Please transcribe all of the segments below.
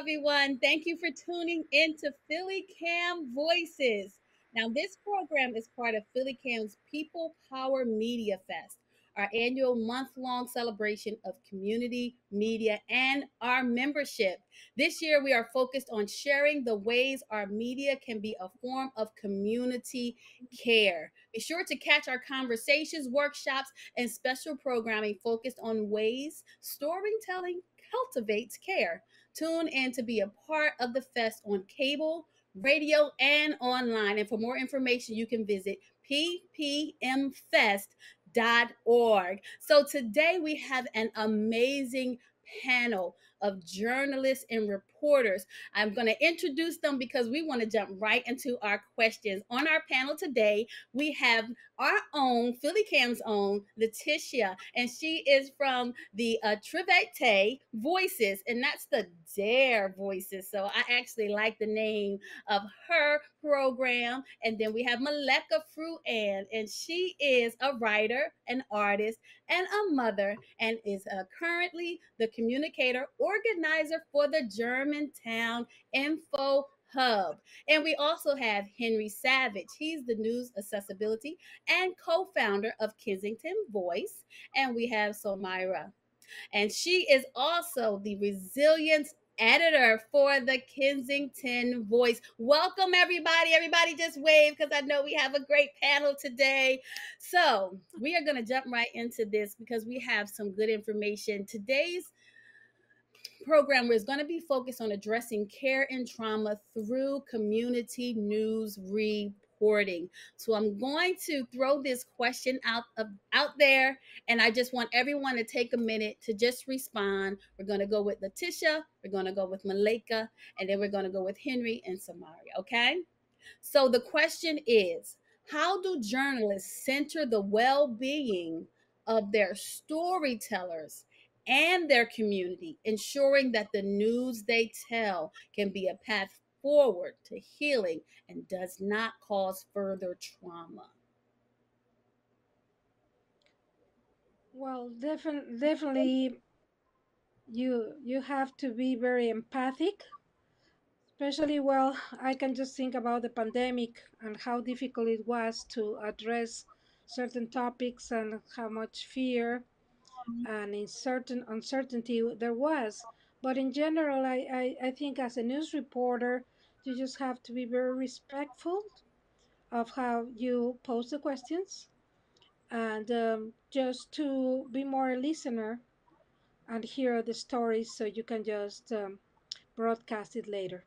everyone. Thank you for tuning in to PhillyCAM Voices. Now, this program is part of PhillyCAM's People Power Media Fest, our annual month-long celebration of community, media, and our membership. This year, we are focused on sharing the ways our media can be a form of community care. Be sure to catch our conversations, workshops, and special programming focused on ways storytelling cultivates care. Tune in to be a part of the fest on cable, radio, and online. And for more information, you can visit ppmfest.org. So today we have an amazing panel of journalists and reporters. I'm going to introduce them because we want to jump right into our questions. On our panel today, we have our own, PhillyCAM's own, Leticia, and she is from the Trivete Voices, and that's the Dare Voices. So I actually like the name of her program. And then we have Maleka Fruan, and she is a writer, an artist, and a mother, and is currently the communicator organizer for the Germantown Info Hub. And we also have Henry Savage. He's the news accessibility and co-founder of Kensington Voice. And we have Solmaira, and she is also the resilience editor for the Kensington Voice. Welcome, everybody. Everybody just wave because I know we have a great panel today. So we are going to jump right into this because we have some good information. Today's program is going to be focused on addressing care and trauma through community news reporting. So I'm going to throw this question out there, and I just want everyone to take a minute to just respond. We're going to go with Leticia, we're going to go with Maleka, and then we're going to go with Henry and Samaria. Okay. So the question is, how do journalists center the well-being of their storytellers and their community, ensuring that the news they tell can be a path forward to healing and does not cause further trauma? Well, definitely, you have to be very empathic. Especially, well, I can just think about the pandemic and how difficult it was to address certain topics and how much fear and in certain uncertainty there was. But in general, I think as a news reporter, you just have to be very respectful of how you pose the questions and just to be more a listener and hear the stories so you can just broadcast it later.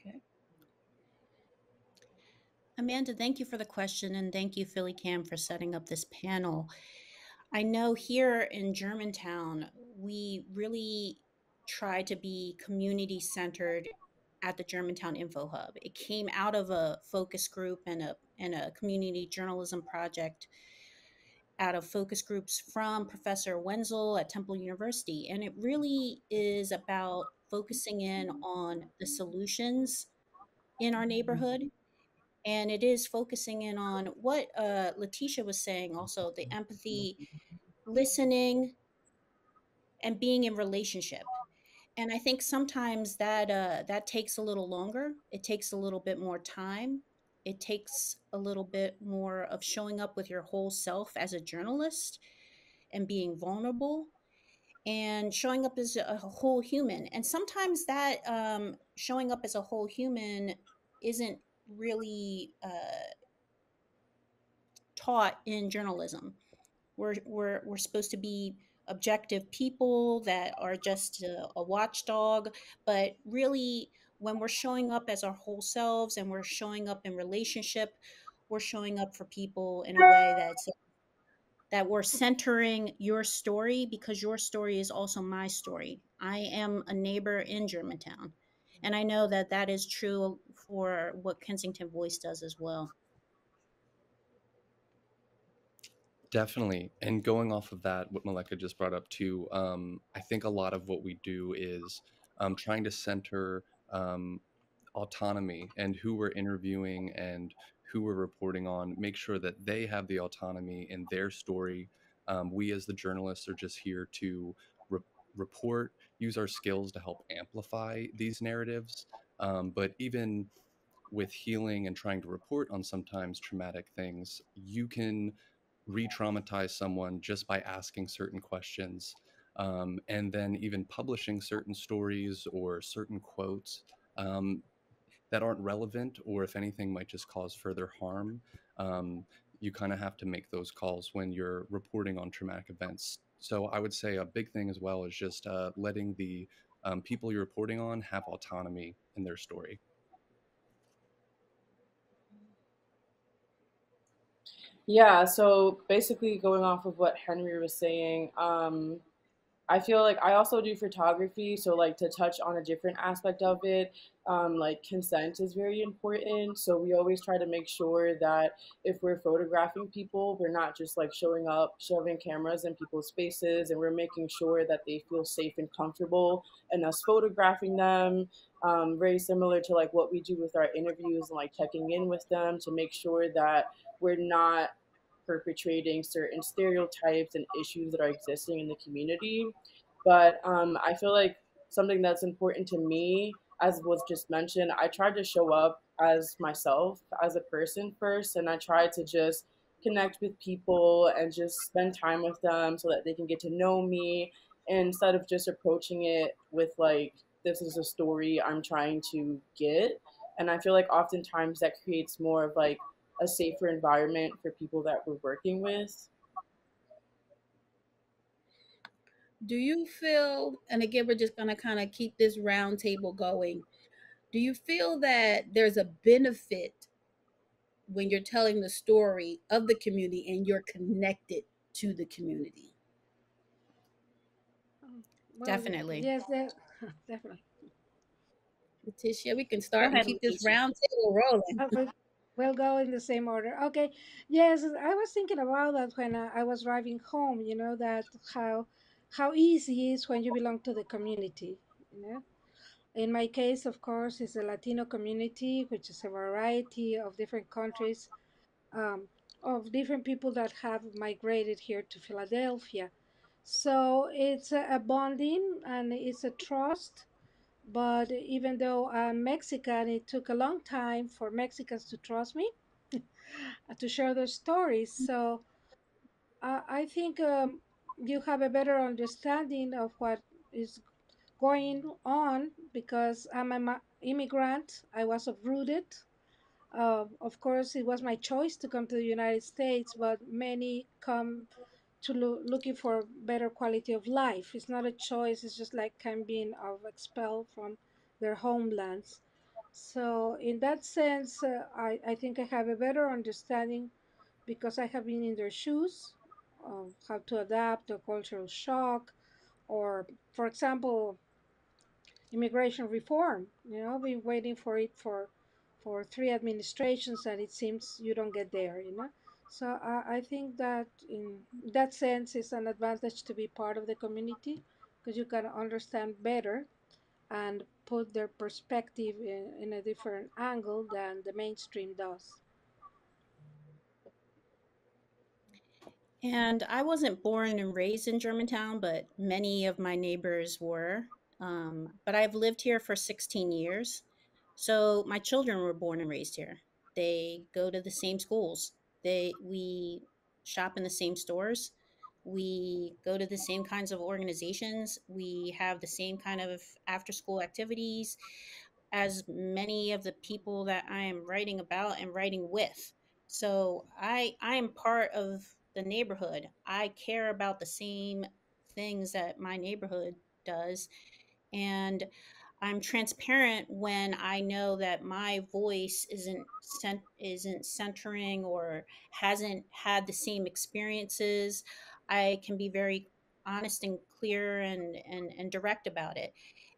Okay. Amanda, thank you for the question, and thank you, PhillyCAM, for setting up this panel. I know here in Germantown, we really try to be community centered at the Germantown Info Hub. It came out of a focus group and a community journalism project out of focus groups from Professor Wenzel at Temple University. And it really is about focusing in on the solutions in our neighborhood, and it is focusing in on what Leticia was saying, also the empathy, listening, and being in relationship. And I think sometimes that takes a little longer. It takes a little bit more time. It takes a little bit more of showing up with your whole self as a journalist and being vulnerable and showing up as a whole human. And sometimes that showing up as a whole human isn't really taught in journalism. We're supposed to be objective people that are just a watchdog, but really, when we're showing up as our whole selves and we're showing up in relationship, we're showing up for people in a way that we're centering your story, because your story is also my story. I am a neighbor in Germantown, and I know that that is true for what Kensington Voice does as well. Definitely. And going off of that, what Maleka just brought up too, I think a lot of what we do is trying to center autonomy and who we're interviewing and who we're reporting on, make sure that they have the autonomy in their story. We, as the journalists, are just here to report, use our skills to help amplify these narratives. But even with healing and trying to report on sometimes traumatic things, you can re traumatize someone just by asking certain questions. And then even publishing certain stories or certain quotes um, that aren't relevant, or if anything, might just cause further harm. Um, you kind of have to make those calls when you're reporting on traumatic events. So I would say a big thing as well is just letting the people you're reporting on have autonomy in their story. Yeah, so basically going off of what Henry was saying, I feel like I also do photography, so like to touch on a different aspect of it, like consent is very important. So we always try to make sure that if we're photographing people, we're not just like showing up, shoving cameras in people's faces, and we're making sure that they feel safe and comfortable and us photographing them. Very similar to like what we do with our interviews and like checking in with them to make sure that we're not perpetrating certain stereotypes and issues that are existing in the community. But I feel like something that's important to me, as was just mentioned, I tried to show up as myself, as a person first, and I tried to just connect with people and just spend time with them so that they can get to know me instead of just approaching it with like, this is a story I'm trying to get. And I feel like oftentimes that creates more of like a safer environment for people that we're working with. Do you feel, and again, we're just going to kind of keep this round table going. Do you feel that there's a benefit when you're telling the story of the community and you're connected to the community? Um, well, Definitely. yes, definitely. Leticia, we can Go start and ahead, keep this Leticia. round table rolling. We'll go in the same order. Okay. Yes, I was thinking about that when I was driving home. That how easy it is when you belong to the community. You know, in my case, of course, is the Latino community, which is a variety of different countries, um, of different people that have migrated here to Philadelphia. So it's a bonding and it's a trust. But even though I'm Mexican, it took a long time for Mexicans to trust me to share their stories. So I think you have a better understanding of what is going on because I'm an immigrant. I was uprooted. Of course, it was my choice to come to the United States, but many come to looking for better quality of life. It's not a choice. It's just like kind of being expelled from their homelands. So in that sense, I think I have a better understanding because I have been in their shoes of how to adapt to cultural shock, or for example, immigration reform. Been waiting for it for three administrations, and it seems you don't get there. So I think that in that sense, it's an advantage to be part of the community because you can understand better and put their perspective in a different angle than the mainstream does. And I wasn't born and raised in Germantown, but many of my neighbors were. But I've lived here for 16 years. So my children were born and raised here. They go to the same schools. We shop in the same stores. We go to the same kinds of organizations. We have the same kind of after school activities as many of the people that I am writing about and writing with. So I am part of the neighborhood. I care about the same things that my neighborhood does, and I'm transparent when I know that my voice isn't centering or hasn't had the same experiences. I can be very honest and clear and direct about it.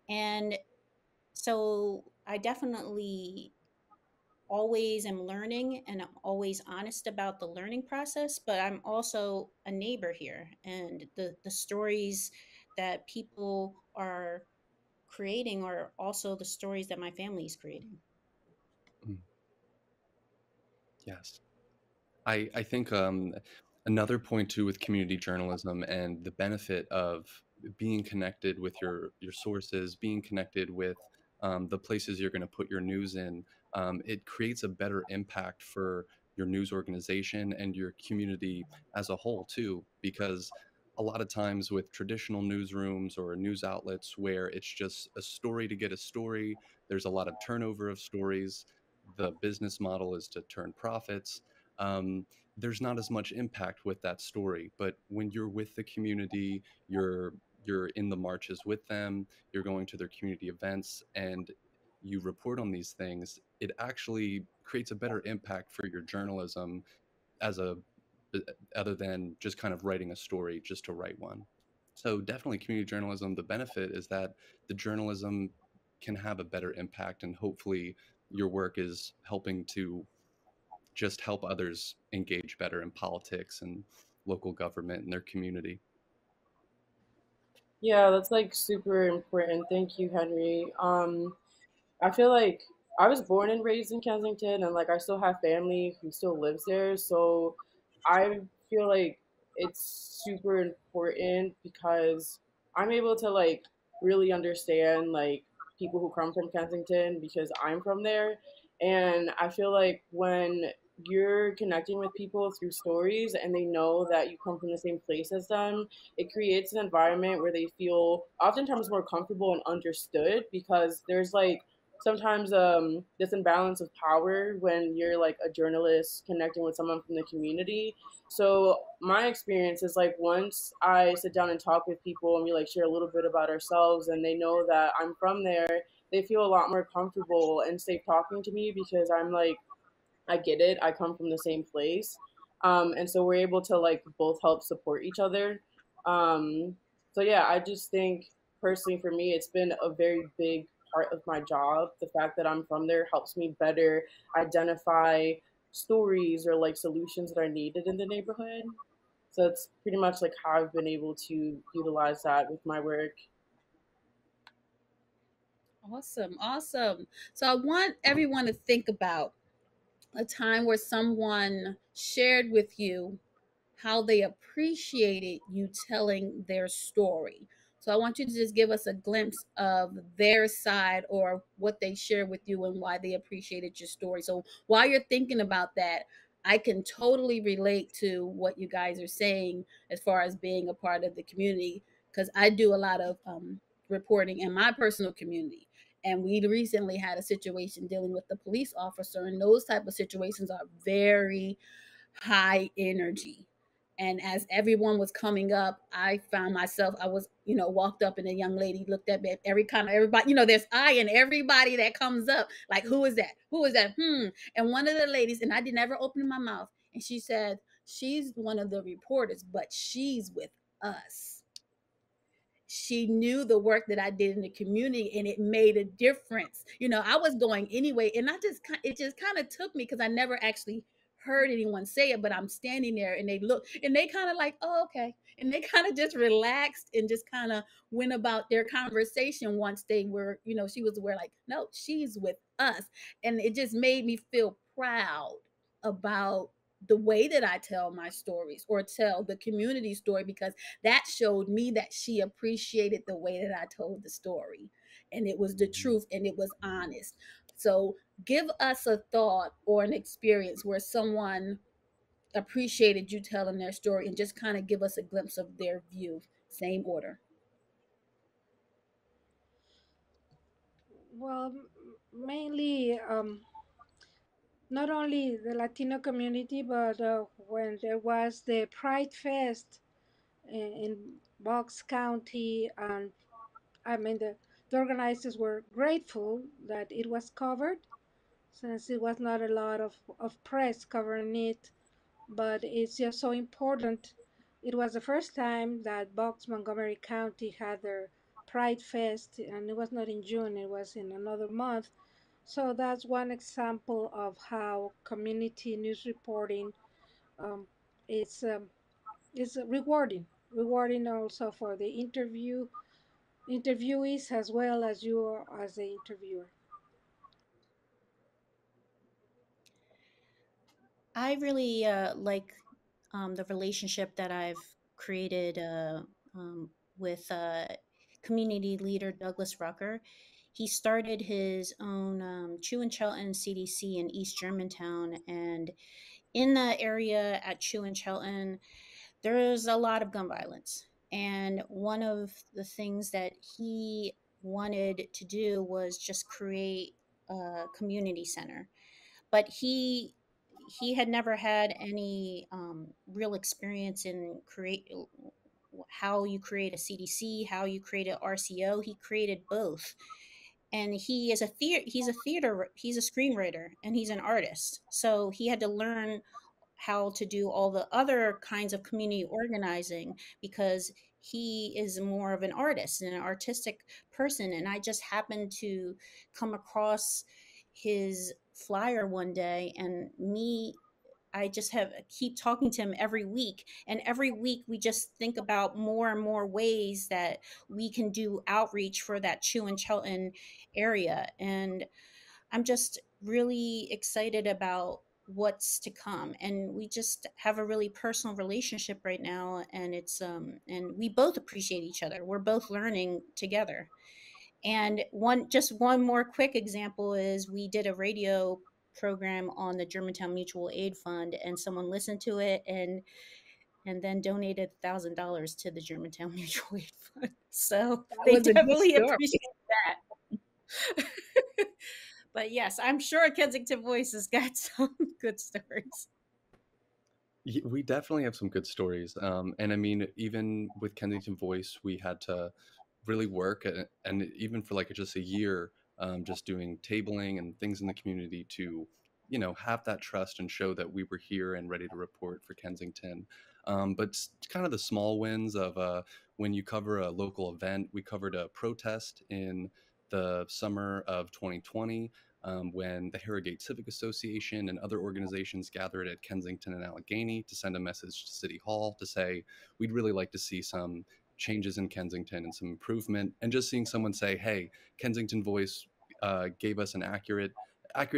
And so I definitely always am learning and I'm always honest about the learning process, but I'm also a neighbor here. And the stories that people are creating are also the stories that my family is creating. Mm, yes. I think another point too with community journalism and the benefit of being connected with your sources, being connected with the places you're going to put your news in, it creates a better impact for your news organization and your community as a whole too. Because a lot of times with traditional newsrooms or news outlets where it's just a story to get a story, there's a lot of turnover of stories. The business model is to turn profits. Um, there's not as much impact with that story. But when you're with the community, you're in the marches with them, you're going to their community events, and you report on these things, it actually creates a better impact for your journalism as a other than just kind of writing a story just to write one. So definitely community journalism, the benefit is that the journalism can have a better impact, and hopefully your work is helping to just help others engage better in politics and local government and their community. Yeah, that's like super important. Thank you, Henry. I feel like I was born and raised in Kensington, and like I still have family who still lives there. So I feel like it's super important because I'm able to like really understand like people who come from Kensington because I'm from there. And I feel like when you're connecting with people through stories and they know that you come from the same place as them, it creates an environment where they feel oftentimes more comfortable and understood because there's like sometimes this imbalance of power when you're like a journalist connecting with someone from the community. So my experience is like once I sit down and talk with people and we like share a little bit about ourselves and they know that I'm from there, they feel a lot more comfortable and safe talking to me because I'm like I get it. I come from the same place. And so we're able to like both help support each other. Um, so yeah, I just think personally for me, it's been a very big part of my job. The fact that I'm from there helps me better identify stories or like solutions that are needed in the neighborhood. So it's pretty much like how I've been able to utilize that with my work. Awesome, awesome. So I want everyone to think about a time where someone shared with you how they appreciated you telling their story. So I want you to just give us a glimpse of their side or what they shared with you and why they appreciated your story. So while you're thinking about that, I can totally relate to what you guys are saying as far as being a part of the community because I do a lot of reporting in my personal community. And we recently had a situation dealing with the police officer, and those type of situations are very high energy. And as everyone was coming up, I found myself, I was, walked up and a young lady looked at me, every kind of everybody, there's I in everybody that comes up. Like, who is that? Who is that? And one of the ladies, and I did never open my mouth, and she said, she's one of the reporters, but she's with us. She knew the work that I did in the community and it made a difference. I was going anyway, and it just kind of took me because I never actually heard anyone say it, but I'm standing there and they look and they kind of like, oh, okay. And they kind of just relaxed and just kind of went about their conversation once they were, she was aware, like, no, she's with us. And it just made me feel proud about the way that I tell my stories or tell the community story because that showed me that she appreciated the way that I told the story. And it was the truth and it was honest. So give us a thought or an experience where someone appreciated you telling their story and just kind of give us a glimpse of their view. Same order. Well, mainly not only the Latino community, but when there was the Pride Fest in Bucks County, and I mean the organizers were grateful that it was covered, since it was not a lot of press covering it, but it's just so important. It was the first time that Bucks Montgomery County had their Pride Fest, and it was not in June, it was in another month. So that's one example of how community news reporting um, is rewarding also for the interviewees as well as you as the interviewer. I really like the relationship that I've created with community leader Douglas Rucker. He started his own Chew and Chelton CDC in East Germantown, and in the area at Chew and Chelton, there's a lot of gun violence. And one of the things that he wanted to do was just create a community center. But he had never had any real experience in create how you create a CDC, how you create an RCO. He created both, and he's a screenwriter, and he's an artist. So he had to learn how to do all the other kinds of community organizing because he is more of an artist and an artistic person. And I just happened to come across his flyer one day, and I just have keep talking to him every week, and every week we just think about more and more ways that we can do outreach for that Chew and Chelton area. And I'm just really excited about what's to come, and we just have a really personal relationship right now, and it's and we both appreciate each other. We're both learning together. And one more quick example is we did a radio program on the Germantown Mutual Aid Fund, and someone listened to it and then donated $1,000 to the Germantown Mutual Aid Fund. So That they was a good definitely story. appreciate that. But yes, I'm sure Kensington Voice has got some good stories. We definitely have some good stories. And I mean, even with Kensington Voice, we had to really work and even for like just a year, just doing tabling and things in the community to, have that trust and show that we were here and ready to report for Kensington. But kind of the small wins of when you cover a local event. We covered a protest in the summer of 2020, when the Harrogate Civic Association and other organizations gathered at Kensington and Allegheny to send a message to City Hall to say, we'd really like to see some changes in Kensington and some improvement. And just seeing someone say, hey, Kensington Voice gave us an accurate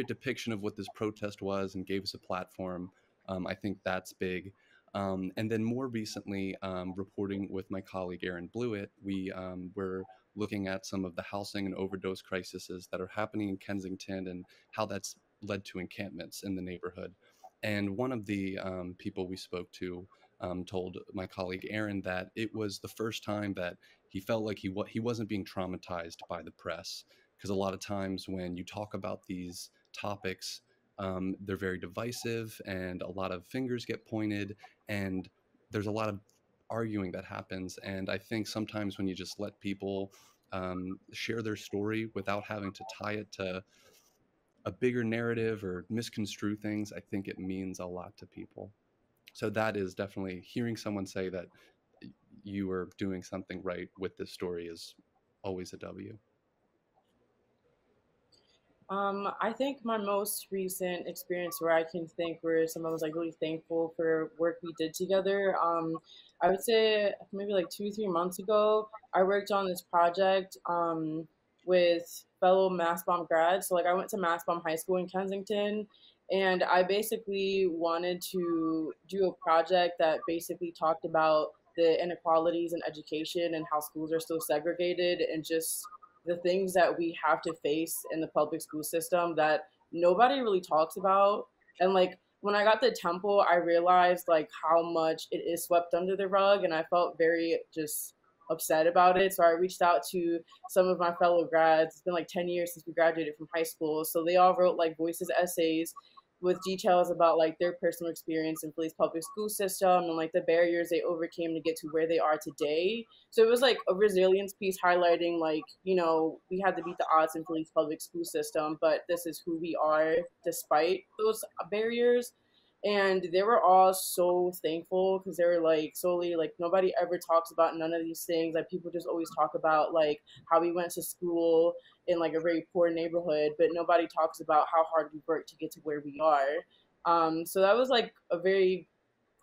depiction of what this protest was and gave us a platform. I think that's big. And then more recently, reporting with my colleague Aaron Blewett, we were looking at some of the housing and overdose crises that are happening in Kensington and how that's led to encampments in the neighborhood. And one of the people we spoke to told my colleague Aaron that it was the first time that he felt like he wasn't being traumatized by the press, because a lot of times when you talk about these topics, they're very divisive and a lot of fingers get pointed and there's a lot of arguing that happens. And I think sometimes when you just let people share their story without having to tie it to a bigger narrative or misconstrue things, I think it means a lot to people. So that is definitely hearing someone say that you are doing something right with this story is always a W. I think my most recent experience where I can think where someone was like really thankful for work we did together. I would say maybe like 2, 3 months ago, I worked on this project with fellow Massbom grads. So like I went to Massbom High School in Kensington, and I basically wanted to do a project that basically talked about the inequalities in education and how schools are still segregated and just the things that we have to face in the public school system that nobody really talks about. And like when I got to Temple, I realized like how much it is swept under the rug, and I felt very just upset about it. So I reached out to some of my fellow grads. It's been like 10 years since we graduated from high school. So they all wrote like voices essays with details about like their personal experience in Philly's public school system and like the barriers they overcame to get to where they are today. So it was like a resilience piece highlighting like, we had to beat the odds in Philly's public school system, but this is who we are despite those barriers. And they were all so thankful because they were like solely like nobody ever talks about none of these things. Like people just always talk about like how we went to school in like a very poor neighborhood, but nobody talks about how hard we worked to get to where we are. So that was like a very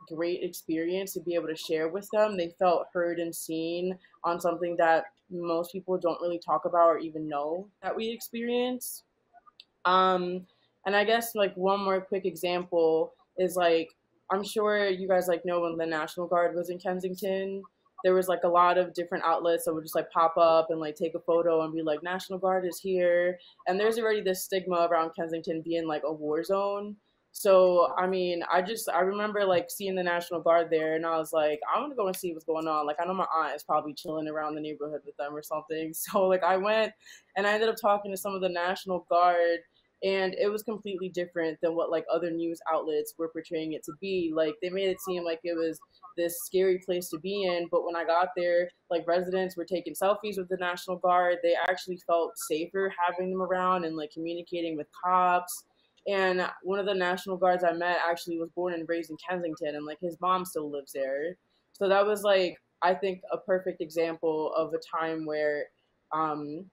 great experience to be able to share with them. They felt heard and seen on something that most people don't really talk about or even know that we experience. And I guess like one more quick example is like I'm sure you guys like know when the National Guard was in Kensington. there was like a lot of different outlets that would just like pop up and like take a photo and be like, National Guard is here. And there's already this stigma around Kensington being like a war zone. So I mean, I remember like seeing the National Guard there, and I was like, I want to go and see what's going on. Like I know my aunt is probably chilling around the neighborhood with them or something. So like I went and I ended up talking to some of the National Guard, and it was completely different than what like other news outlets were portraying it to be. Like they made it seem like it was this scary place to be in, but when I got there, like residents were taking selfies with the National Guard. They actually felt safer having them around and like communicating with cops. And one of the National Guards I met actually was born and raised in Kensington, and like his mom still lives there. So that was like, I think, a perfect example of a time where um,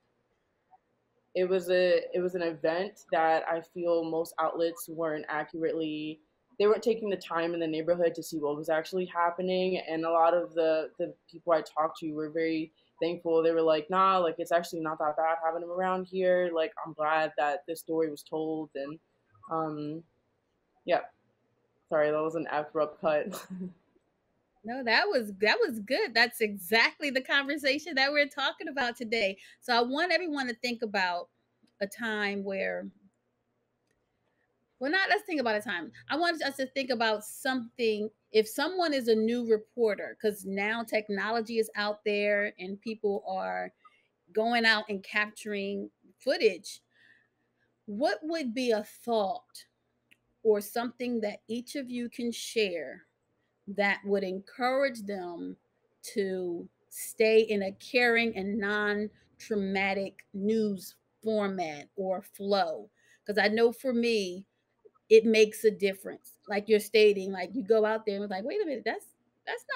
it was an event that I feel most outlets weren't accurately, they weren't taking the time in the neighborhood to see what was actually happening. And a lot of the people I talked to were very thankful. They were like, nah, like it's actually not that bad having them around here. Like I'm glad that this story was told. And um yeah, sorry, that was an abrupt cut. No, that was good. That's exactly the conversation that we're talking about today. So I want everyone to think about a time where, well, not let's think about a time. I want us to think about something. If someone is a new reporter, because now technology is out there and people are going out and capturing footage, what would be a thought or something that each of you can share that would encourage them to stay in a caring and non traumatic news format or flow? Because I know for me, it makes a difference. Like you're stating, like you go out there and it's like, wait a minute, that's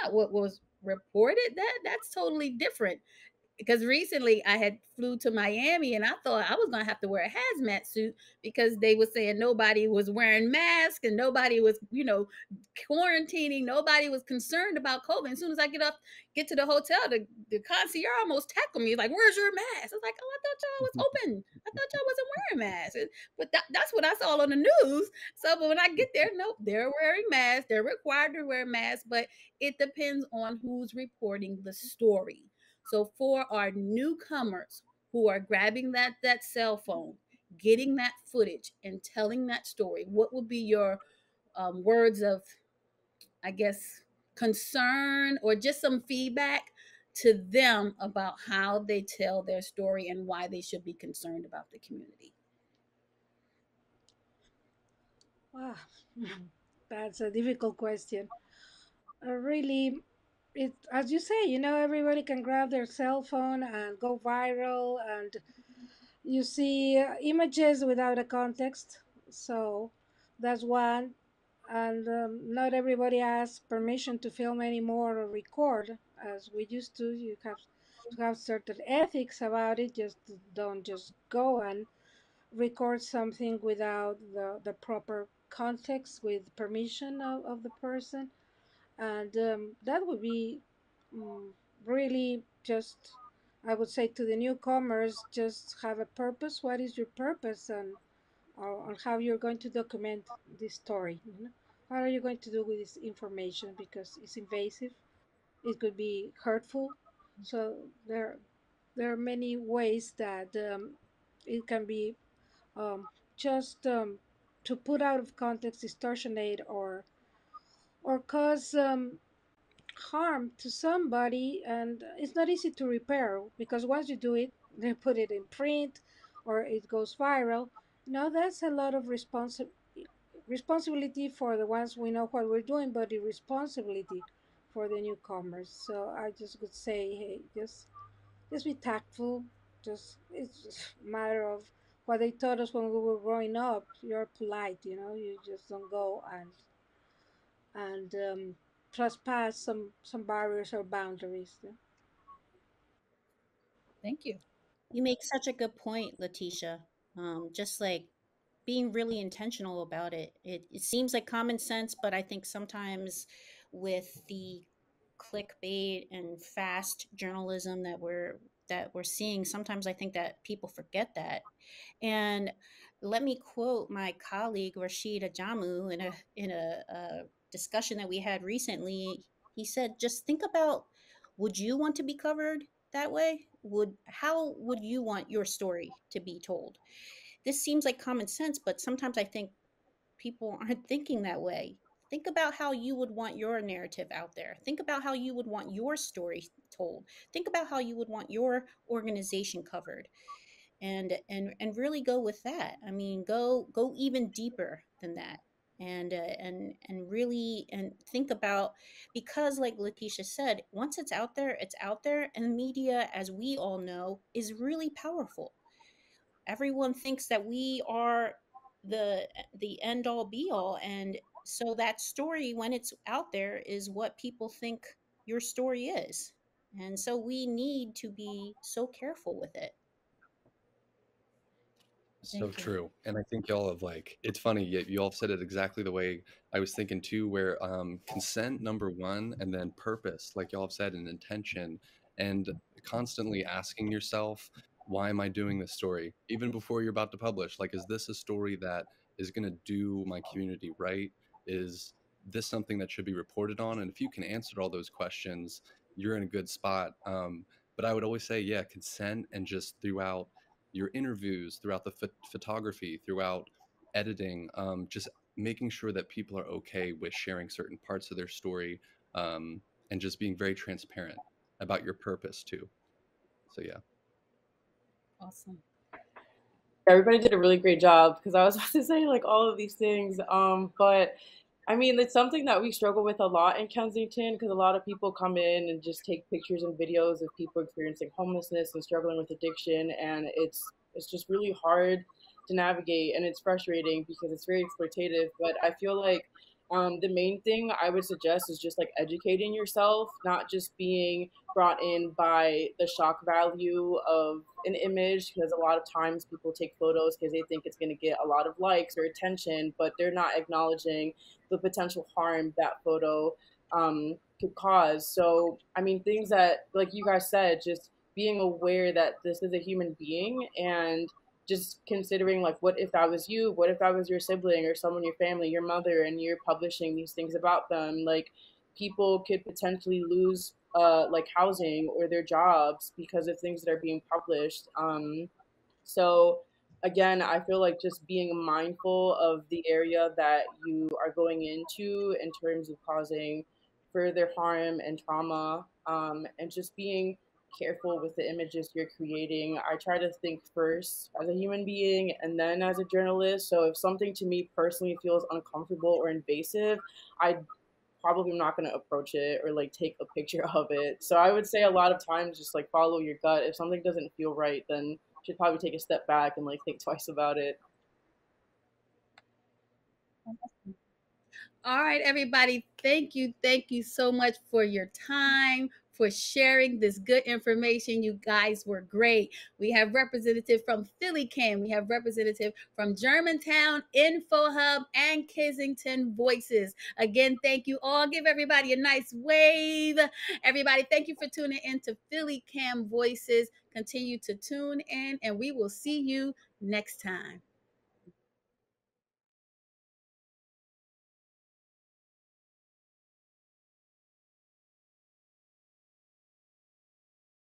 not what was reported. That's totally different, because recently I had flew to Miami and I thought I was gonna have to wear a hazmat suit because they were saying nobody was wearing masks and nobody was, quarantining. Nobody was concerned about COVID. As soon as I get to the hotel, the concierge almost tackled me. He's like, "Where's your mask?" I was like, "Oh, I thought y'all was open. I thought y'all wasn't wearing masks." But that's what I saw on the news. So, but when I get there, nope, they're wearing masks. They're required to wear masks, but it depends on who's reporting the story. So for our newcomers who are grabbing that cell phone, getting that footage and telling that story, what would be your words of, I guess, concern or just some feedback to them about how they tell their story and why they should be concerned about the community? Wow, that's a difficult question. Really, it as you say, everybody can grab their cell phone and go viral, and you see images without a context. So that's one. And not everybody has permission to film anymore or record as we used to. You have to have certain ethics about it. Just don't just go and record something without the proper context with permission of the person. And that would be um, really just, I would say, to the newcomers, just have a purpose. What is your purpose? And on how you're going to document this story, what are you going to do with this information, because it's invasive, it could be hurtful. So there are many ways that it can be just to put out of context, distortionate, or cause harm to somebody. And it's not easy to repair, because once you do it, they put it in print or it goes viral. That's a lot of responsibility for the ones we know what we're doing, but the responsibility for the newcomers. So I just would say, hey, just be tactful. Just it's just a matter of what they taught us when we were growing up. You're polite, you just don't go and trespass some barriers or boundaries. Yeah. Thank you. You make such a good point, Leticia. Just like being really intentional about it. It seems like common sense, but I think sometimes with the clickbait and fast journalism that we're seeing, sometimes I think that people forget that. And let me quote my colleague Rashid Ajamu in a discussion that we had recently. He said, "Just think about Would you want to be covered that way? How would you want your story to be told? This seems like common sense, but sometimes I think people aren't thinking that way. Think about how you would want your narrative out there. Think about how you would want your story told. Think about how you would want your organization covered, and really go with that. I mean, go even deeper than that, and really and think about, because like Leticia said, once it's out there, and media, as we all know, is really powerful. Everyone thinks that we are the the end all be all, and so that story, when it's out there, is what people think your story is. And so we need to be so careful with it. So Thank you. true. And I think y'all have it's funny, you all said it exactly the way I was thinking too, where consent number one, and then purpose, like y'all have said, and intention, and constantly asking yourself, why am I doing this story? Even before you're about to publish, like, is this a story that is going to do my community right? Is this something that should be reported on? And if you can answer all those questions, you're in a good spot. But I would always say, yeah, consent, and just throughout your interviews, throughout the photography, throughout editing, just making sure that people are okay with sharing certain parts of their story, um, and just being very transparent about your purpose too. So yeah. Awesome. Everybody did a really great job because I was about to say like all of these things. But I mean, it's something that we struggle with a lot in Kensington because a lot of people come in and just take pictures and videos of people experiencing homelessness and struggling with addiction, and it's just really hard to navigate, and it's frustrating because it's very exploitative. But I feel like the main thing I would suggest is just like educating yourself, not just being brought in by the shock value of an image, because a lot of times people take photos because they think it's going to get a lot of likes or attention, but they're not acknowledging the potential harm that photo could cause. So, I mean, things that, like you guys said, just being aware that this is a human being, and just considering, like, what if that was you? What if that was your sibling or someone in your family, your mother, and you're publishing these things about them? Like, people could potentially lose like housing or their jobs because of things that are being published. So again, I feel like just being mindful of the area that you are going into in terms of causing further harm and trauma, and just being careful with the images you're creating. I try to think first as a human being and then as a journalist. So if something to me personally feels uncomfortable or invasive, I probably not going to approach it or like take a picture of it. So I would say a lot of times just like follow your gut. If something doesn't feel right, then you should probably take a step back and like think twice about it. All right, everybody. Thank you. Thank you so much for your time, for sharing this good information. You guys were great. We have representative from PhillyCAM. We have representative from Germantown, Info Hub, and Kensington Voices. Again, thank you all. Give everybody a nice wave. Everybody, thank you for tuning in to PhillyCAM Voices. Continue to tune in, and we will see you next time.